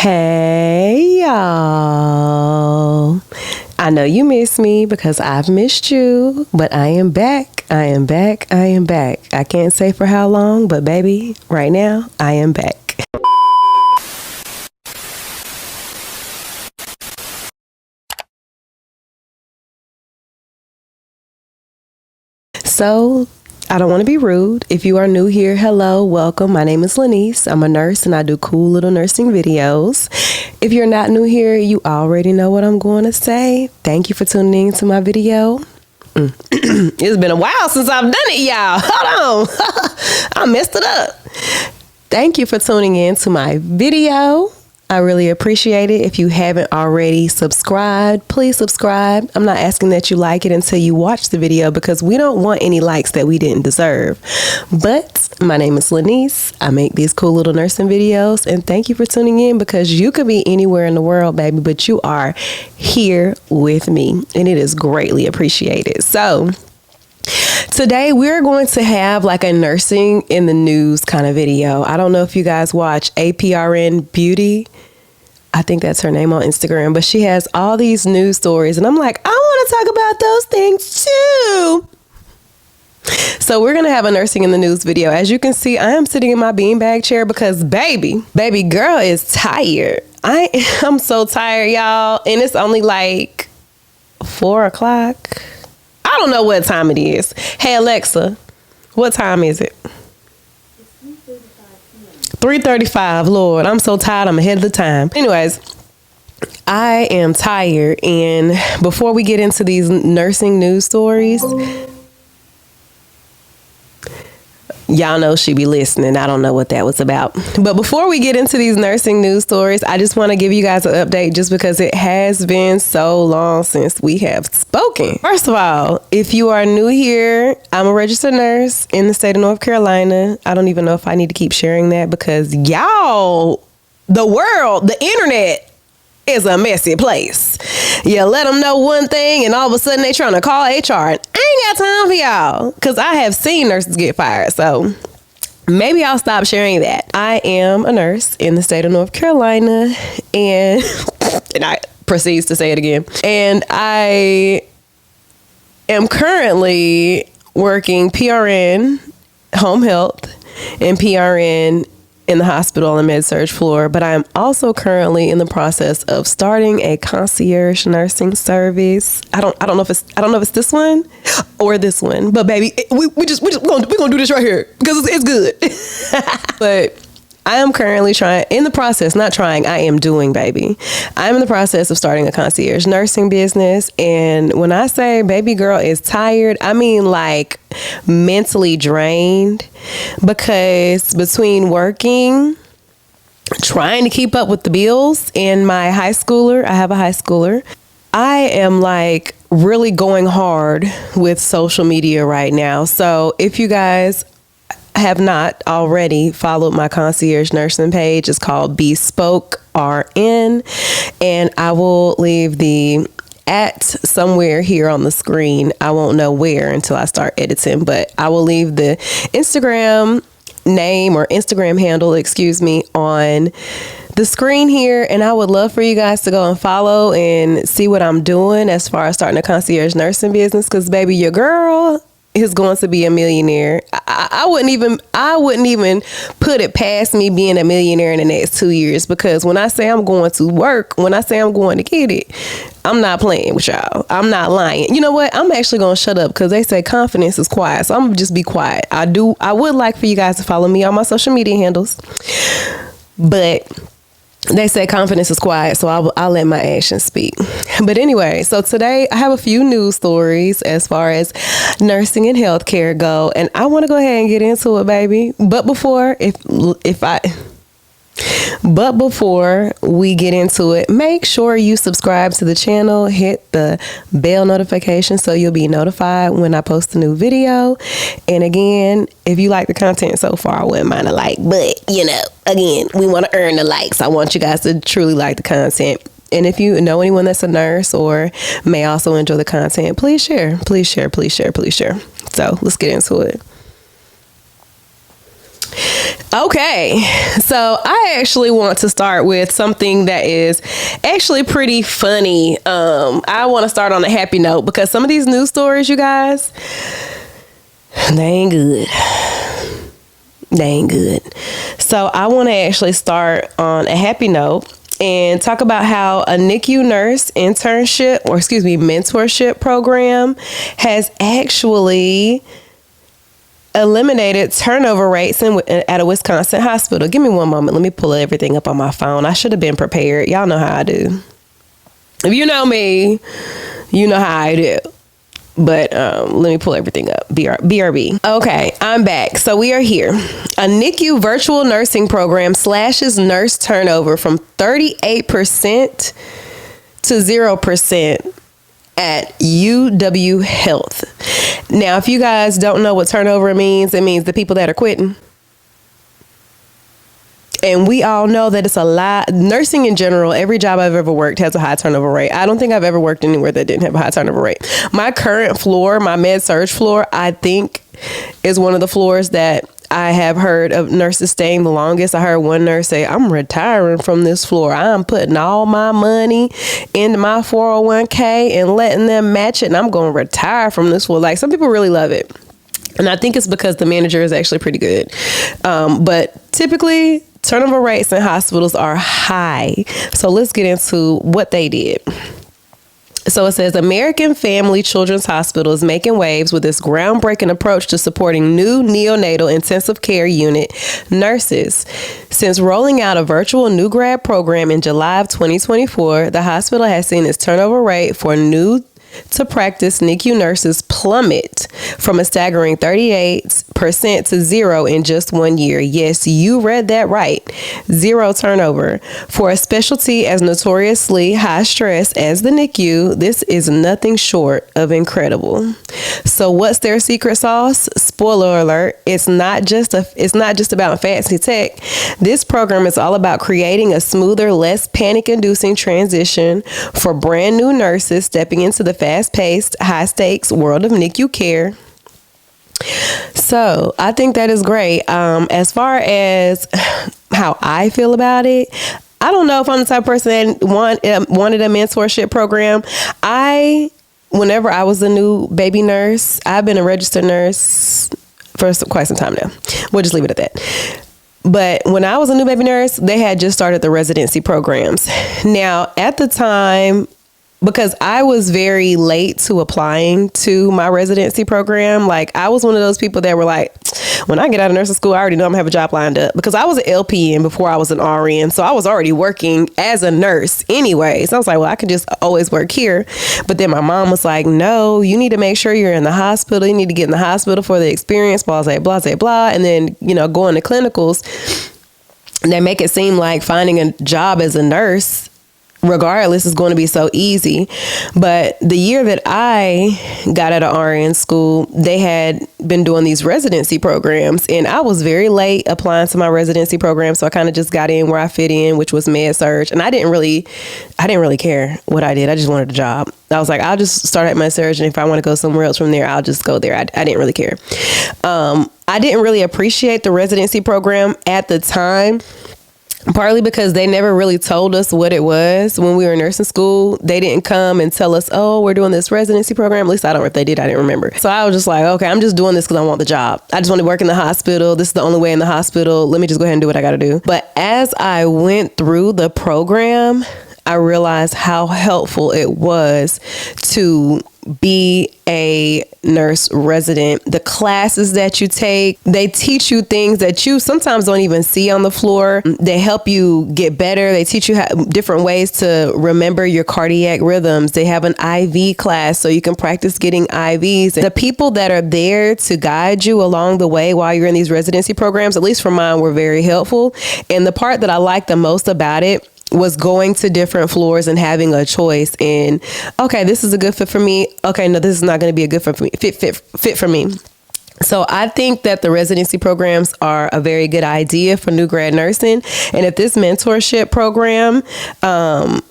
Hey y'all. I know you miss me because I've missed you, but I am back. I am back. I am back. I can't say for how long, but baby, right now, I am back. So, I don't want to be rude. If you are new here, hello, welcome. My name is Lanice. I'm a nurse and I do cool little nursing videos. If you're not new here, you already know what I'm going to say. Thank you for tuning in to my video. It's been a while since I've done it, y'all. Hold on. I messed it up. Thank you for tuning in to my video. I really appreciate it. If you haven't already subscribed, please subscribe. I'm not asking that you like it until you watch the video because we don't want any likes that we didn't deserve. But my name is Lanice. I make these cool little nursing videos, and thank you for tuning in because you could be anywhere in the world, baby, but you are here with me, and it is greatly appreciated. So today we're going to have like a nursing in the news kind of video. I don't know if you guys watch APRN Beauty. I think that's her name on Instagram, but she has all these news stories and I'm like, I want to talk about those things too. So we're going to have a nursing in the news video. As you can see, I am sitting in my beanbag chair because baby girl is tired. I'm so tired, y'all. And it's only like 4 o'clock. I don't know what time it is. Hey, Alexa, what time is it? 3:35. Lord, I'm so tired. I'm ahead of the time. Anyways, I am tired. And before we get into these nursing news stories, y'all know she be listening. I don't know what that was about. But before we get into these nursing news stories, I just want to give you guys an update just because it has been so long since we have spoken. First of all, if you are new here, I'm a registered nurse in the state of North Carolina. I don't even know if I need to keep sharing that because y'all, the world, the internet is a messy place. You let them know one thing and all of a sudden they trying to call HR. And I ain't got time for y'all because I have seen nurses get fired. So maybe I'll stop sharing that. I am a nurse in the state of North Carolina and I proceeds to say it again. And I am currently working PRN home health and PRN in the hospital on the med-surg floor, but I'm also currently in the process of starting a concierge nursing service. I don't know if it's this one or this one, but baby, we're gonna do this right here because it's good. But I am currently I am doing, baby. I'm in the process of starting a concierge nursing business. And when I say baby girl is tired, I mean like mentally drained because between working, trying to keep up with the bills and my high schooler, I have a high schooler. I am like really going hard with social media right now. So if you guys have not already followed my concierge nursing page, it's called Bespoke RN, and I will leave the @ somewhere here on the screen. I won't know where until I start editing, but I will leave the Instagram name or Instagram handle, on the screen here. And I would love for you guys to go and follow and see what I'm doing as far as starting a concierge nursing business. Cause baby, your girl is going to be a millionaire. I wouldn't even put it past me being a millionaire in the next 2 years, because when I say I'm going to work, when I say I'm going to get it, I'm not playing with y'all. I'm not lying. You know what? I'm actually going to shut up because they say confidence is quiet. So I'm going to just be quiet. I would like for you guys to follow me on my social media handles, but they say confidence is quiet, so I'll let my actions speak. But anyway, so today I have a few news stories as far as nursing and healthcare go, and I want to go ahead and get into it, baby. But before we get into it, make sure you subscribe to the channel, hit the bell notification so you'll be notified when I post a new video. And again, if you like the content so far, I wouldn't mind a like, but again, we want to earn the likes. I want you guys to truly like the content. And if you know anyone that's a nurse or may also enjoy the content, please share. So let's get into it. Okay, so I actually want to start with something that is actually pretty funny. I want to start on a happy note because some of these news stories, you guys, they ain't good. They ain't good. So I want to actually start on a happy note and talk about how a NICU nurse mentorship program has actually eliminated turnover rates at a Wisconsin hospital. Give me one moment. Let me pull everything up on my phone. I should have been prepared. Y'all know how I do. If you know me, you know how I do. But let me pull everything up. BRB. Okay, I'm back. So we are here. A NICU virtual nursing program slashes nurse turnover from 38% to 0% at UW Health. Now, if you guys don't know what turnover means, it means the people that are quitting. And we all know that it's a lot. Nursing in general, every job I've ever worked has a high turnover rate. I don't think I've ever worked anywhere that didn't have a high turnover rate. My current floor, my med surg floor, I think is one of the floors that I have heard of nurses staying the longest. I heard one nurse say, I'm retiring from this floor. I'm putting all my money into my 401k and letting them match it. And I'm going to retire from this floor. Like, some people really love it. And I think it's because the manager is actually pretty good. But typically, turnover rates in hospitals are high. So let's get into what they did. So it says American Family Children's Hospital is making waves with this groundbreaking approach to supporting new neonatal intensive care unit nurses. Since rolling out a virtual new grad program in July of 2024, the hospital has seen its turnover rate for new to practice NICU nurses plummet from a staggering 38% to 0 in just 1 year. Yes, you read that right. 0 turnover. For a specialty as notoriously high stress as the NICU, this is nothing short of incredible. So what's their secret sauce? Spoiler alert, it's not just about fancy tech. This program is all about creating a smoother, less panic-inducing transition for brand new nurses stepping into the fast-paced, high-stakes world of NICU care. So I think that is great. As far as how I feel about it, I don't know if I'm the type of person that wanted a mentorship program. Whenever I was a new baby nurse, I've been a registered nurse for quite some time now. We'll just leave it at that. But when I was a new baby nurse, they had just started the residency programs. Now, at the time, because I was very late to applying to my residency program, like I was one of those people that were like, when I get out of nursing school, I already know I'm gonna have a job lined up, because I was an LPN before I was an RN. So I was already working as a nurse anyway. So I was like, well, I can just always work here. But then my mom was like, no, you need to make sure you're in the hospital. You need to get in the hospital for the experience, blah, blah, blah, blah, blah. And then, going to clinicals, they make it seem like finding a job as a nurse regardless is going to be so easy. But the year that I got out of RN school, they had been doing these residency programs, and I was very late applying to my residency program. So I kind of just got in where I fit in, which was med surg. And I didn't really care what I did. I just wanted a job. I was like, I'll just start at med surg, and if I want to go somewhere else from there, I'll just go there. I didn't really care. I didn't really appreciate the residency program at the time, partly because they never really told us what it was when we were in nursing school. They didn't come and tell us, oh, we're doing this residency program. At least I don't know if they did. I didn't remember. So I was just like, okay, I'm just doing this because I want the job. I just want to work in the hospital. This is the only way in the hospital. Let me just go ahead and do what I got to do. But as I went through the program, I realized how helpful it was to be a nurse resident. The classes that you take, they teach you things that you sometimes don't even see on the floor. They help you get better. They teach you different ways to remember your cardiac rhythms. They have an IV class so you can practice getting IVs. The people that are there to guide you along the way while you're in these residency programs, at least for mine, were very helpful. And the part that I liked the most about it was going to different floors and having a choice in, okay, this is a good fit for me. Okay, no, this is not going to be a good fit for me. So I think that the residency programs are a very good idea for new grad nursing. And if this mentorship program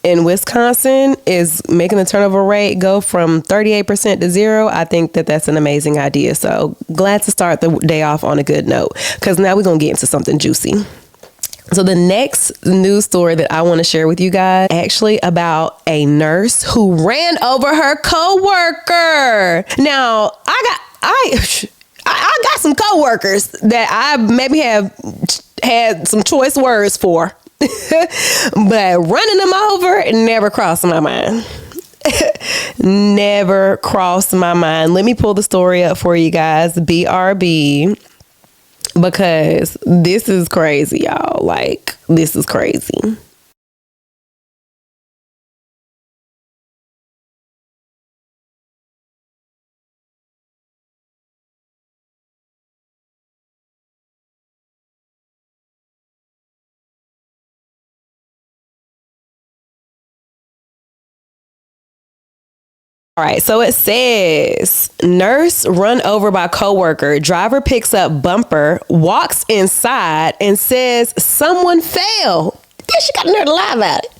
in Wisconsin is making the turnover rate go from 38% to 0, I think that that's an amazing idea. So glad to start the day off on a good note, because now we're going to get into something juicy. So the next news story that I want to share with you guys, actually about a nurse who ran over her coworker. Now, I got some coworkers that I maybe have had some choice words for, but running them over never crossed my mind. Never crossed my mind. Let me pull the story up for you guys. BRB. Because this is crazy, y'all. Like, this is crazy. All right, so it says, nurse run over by coworker, driver picks up bumper, walks inside and says someone fell. Yeah, she got a nerve to lie about it.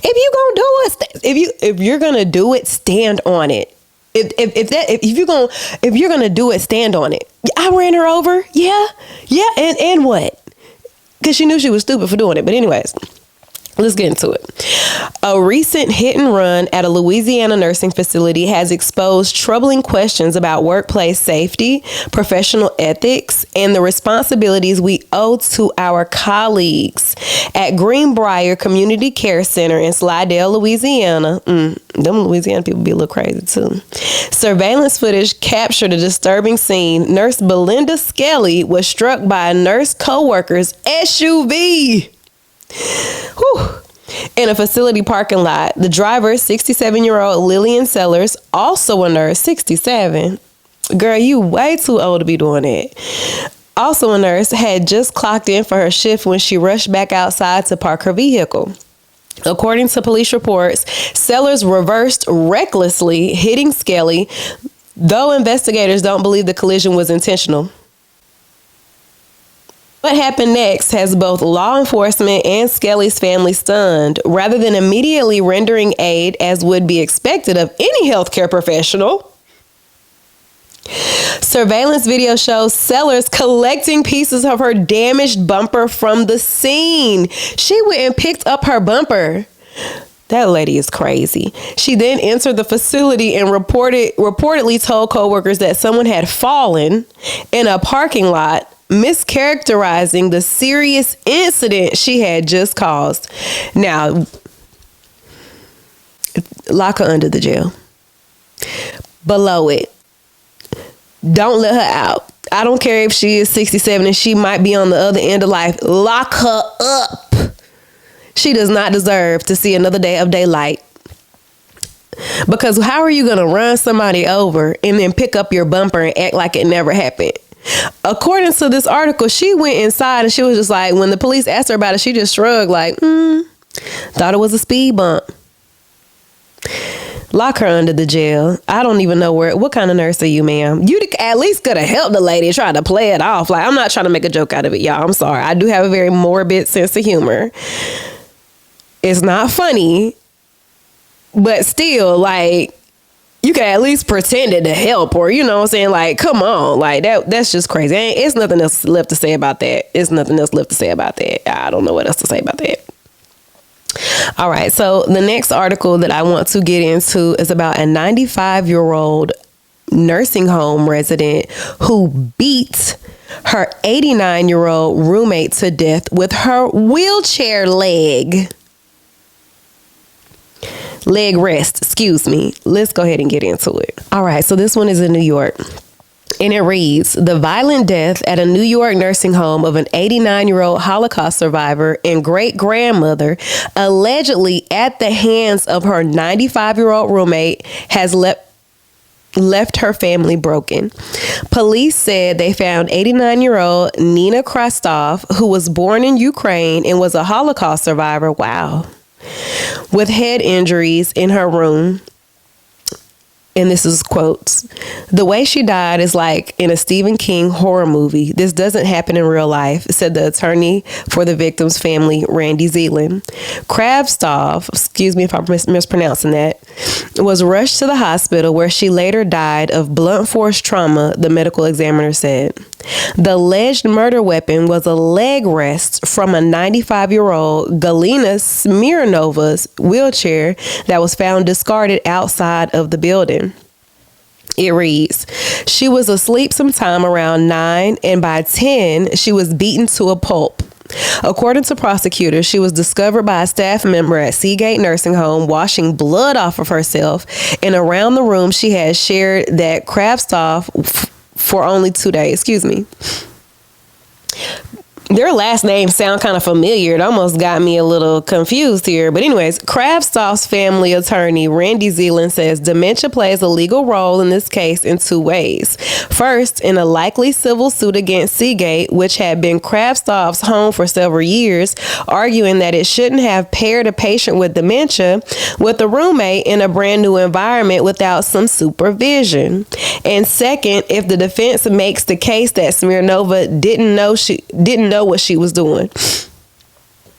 If you're gonna do it, stand on it. If you're gonna do it, stand on it. I ran her over. Yeah, and what? Because she knew she was stupid for doing it. But anyways, let's get into it. A recent hit and run at a Louisiana nursing facility has exposed troubling questions about workplace safety, professional ethics, and the responsibilities we owe to our colleagues. At Greenbrier Community Care Center in Slidell, Louisiana, them Louisiana people be a little crazy too. Surveillance footage captured a disturbing scene. Nurse Belinda Skelly was struck by a nurse coworker's SUV. Whew. In a facility parking lot. The driver, 67-year-old Lillian Sellers, also a nurse, 67. Girl, you way too old to be doing it. Also a nurse, had just clocked in for her shift when she rushed back outside to park her vehicle. According to police reports, Sellers reversed recklessly, hitting Skelly, though investigators don't believe the collision was intentional. What happened next has both law enforcement and Skelly's family stunned. Rather than immediately rendering aid as would be expected of any healthcare professional, surveillance video shows Sellers collecting pieces of her damaged bumper from the scene. She went and picked up her bumper. That lady is crazy. She then entered the facility and reportedly told coworkers that someone had fallen in a parking lot, mischaracterizing the serious incident she had just caused. Now, lock her under the jail. Below it. Don't let her out. I don't care if she is 67 and she might be on the other end of life. Lock her up. She does not deserve to see another day of daylight. Because how are you going to run somebody over and then pick up your bumper and act like it never happened? According to this article, she went inside and she was just like, when the police asked her about it, she just shrugged like, thought it was a speed bump. Lock her under the jail. I don't even know what kind of nurse are you, ma'am? You at least could have helped the lady try to play it off. Like, I'm not trying to make a joke out of it, y'all. I'm sorry. I do have a very morbid sense of humor. It's not funny, but still, like, you can at least pretend it to help, or, you know what I'm saying? Like, come on. Like, that's just crazy. It's nothing else left to say about that. I don't know what else to say about that. All right. So the next article that I want to get into is about a 95-year-old nursing home resident who beat her 89-year-old roommate to death with her wheelchair leg rest, excuse me. Let's go ahead and get into it. All right, so this one is in New York. And it reads, the violent death at a New York nursing home of an 89-year-old Holocaust survivor and great-grandmother, allegedly at the hands of her 95-year-old roommate, has left her family broken. Police said they found 89-year-old Nina Krastov, who was born in Ukraine and was a Holocaust survivor. Wow. With head injuries in her room. And this is quotes. "The way she died is like in a Stephen King horror movie. This doesn't happen in real life," said the attorney for the victim's family, Randy Zeeland. Kravtsov, excuse me if I'm mispronouncing that, was rushed to the hospital where she later died of blunt force trauma, the medical examiner said. The alleged murder weapon was a leg rest from a 95-year-old Galina Smirnova's wheelchair that was found discarded outside of the building. It reads, "She was asleep sometime around 9, and by 10, she was beaten to a pulp. According to prosecutors, she was discovered by a staff member at Seagate Nursing Home washing blood off of herself, and around the room she had shared that Kravtsov for only 2 days." Excuse me. Their last names sound kind of familiar. It almost got me a little confused here. But anyways, Kravtsov's family attorney, Randy Zeeland, says dementia plays a legal role in this case in 2 ways. First, in a likely civil suit against Seagate, which had been Kravtsov's home for several years, arguing that it shouldn't have paired a patient with dementia with a roommate in a brand new environment without some supervision. And second, if the defense makes the case that Smirnova didn't know what she was doing.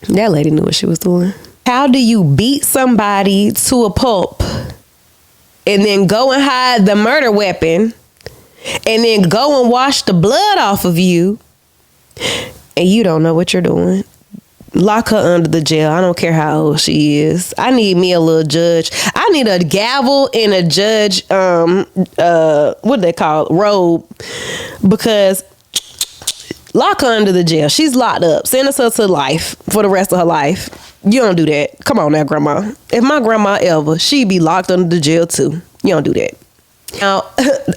That lady knew what she was doing. How do you beat somebody to a pulp and then go and hide the murder weapon and then go and wash the blood off of you and you don't know what you're doing? Lock her under the jail. I don't care how old she is. I need me a little judge. I need a gavel and a judge, what do they call it? Robe. Because lock her under the jail. She's locked up. Sentence her to life for the rest of her life. You don't do that. Come on now, grandma. If my grandma ever, she'd be locked under the jail too. You don't do that. Now,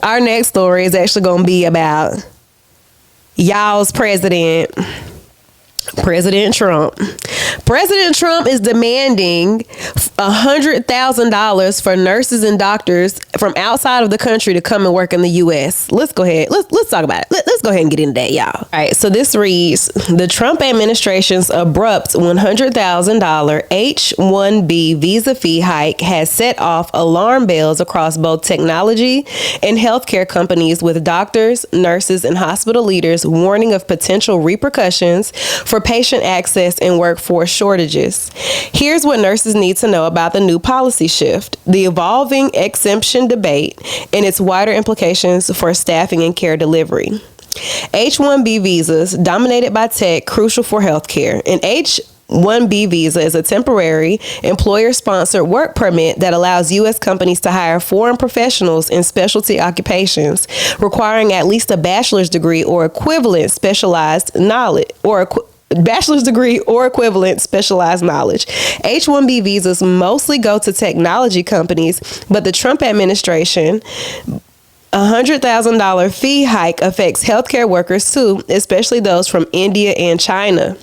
our next story is actually going to be about y'all's president, President Trump. President Trump is demanding $100,000 for nurses and doctors from outside of the country to come and work in the U.S. Let's go ahead. Let's talk about it. Let's go ahead and get into that, y'all. All right. So this reads, the Trump administration's abrupt $100,000 H-1B visa fee hike has set off alarm bells across both technology and healthcare companies, with doctors, nurses, and hospital leaders warning of potential repercussions for patient access and workforce shortages. Here's what nurses need to know about the new policy shift, the evolving exemption debate, and its wider implications for staffing and care delivery. H-1B visas, dominated by tech, crucial for healthcare. An H-1B visa is a temporary employer-sponsored work permit that allows U.S. companies to hire foreign professionals in specialty occupations, requiring at least a bachelor's degree or equivalent specialized knowledge, specialized knowledge. H-1B visas mostly go to technology companies, but the Trump administration $100,000 fee hike affects healthcare workers too, especially those from India and China.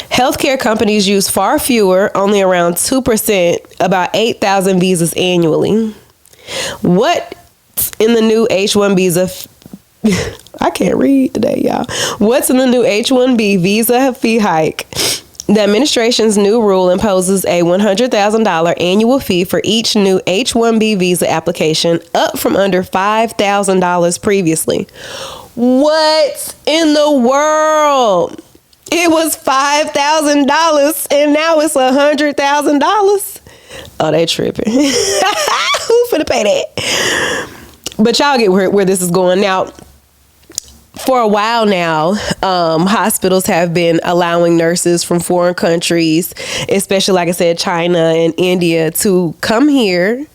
Healthcare companies use far fewer, only around 2%, about 8,000 visas annually. What's in the new H-1 visa? I can't read today, y'all. What's in the new H-1B visa fee hike? The administration's new rule imposes a $100,000 annual fee for each new H-1B visa application, up from under $5,000 previously. What in the world? It was $5,000 and now it's $100,000. Oh, they tripping. Who finna pay that? But y'all get where this is going now. For a while now, hospitals have been allowing nurses from foreign countries, especially, like I said, China and India, to come here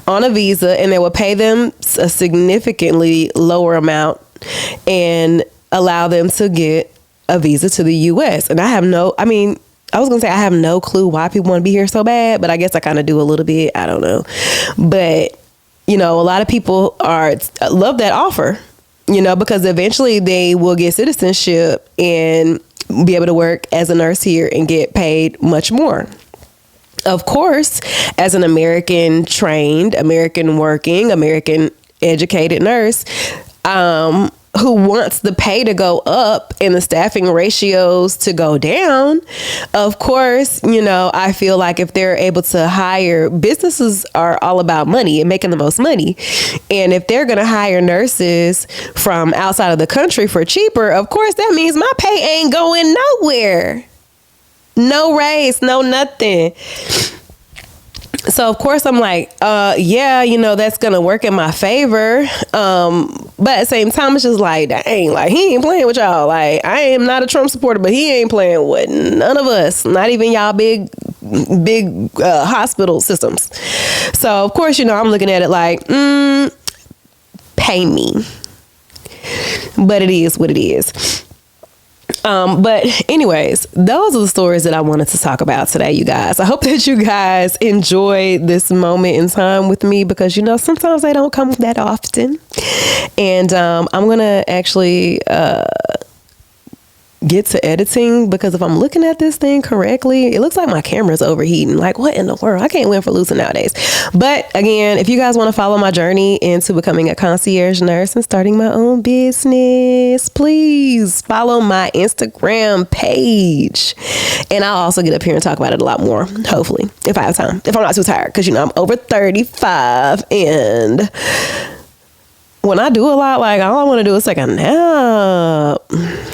on a visa, and they will pay them a significantly lower amount and allow them to get a visa to the U.S. And I have no clue why people want to be here so bad, but I guess I kind of do a little bit. I don't know. But, a lot of people love that offer. Because eventually they will get citizenship and be able to work as a nurse here and get paid much more. Of course, as an American trained, American working, American educated nurse, who wants the pay to go up and the staffing ratios to go down. Of course, I feel like if they're able to hire, businesses are all about money and making the most money. And if they're going to hire nurses from outside of the country for cheaper, of course, that means my pay ain't going nowhere. No raise, no nothing. So of course I'm like, yeah, that's gonna work in my favor. But at the same time, it's just like, dang, like he ain't playing with y'all. Like I am not a Trump supporter, but he ain't playing with none of us, not even y'all big hospital systems. So of course, I'm looking at it like, pay me. But it is what it is. But anyways, those are the stories that I wanted to talk about today, you guys. I hope that you guys enjoy this moment in time with me because, sometimes they don't come that often. And I'm going to actually get to editing because if I'm looking at this thing correctly, it looks like my camera's overheating. Like, what in the world? I can't win for losing nowadays. But again, if you guys want to follow my journey into becoming a concierge nurse and starting my own business, please follow my Instagram page. And I'll also get up here and talk about it a lot more, hopefully, if I have time, if I'm not too tired, because, I'm over 35 and when I do a lot, like all I want to do is take a nap.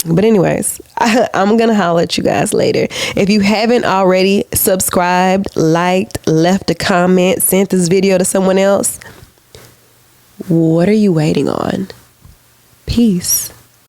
But anyways, I'm going to holler at you guys later. If you haven't already subscribed, liked, left a comment, sent this video to someone else, what are you waiting on? Peace.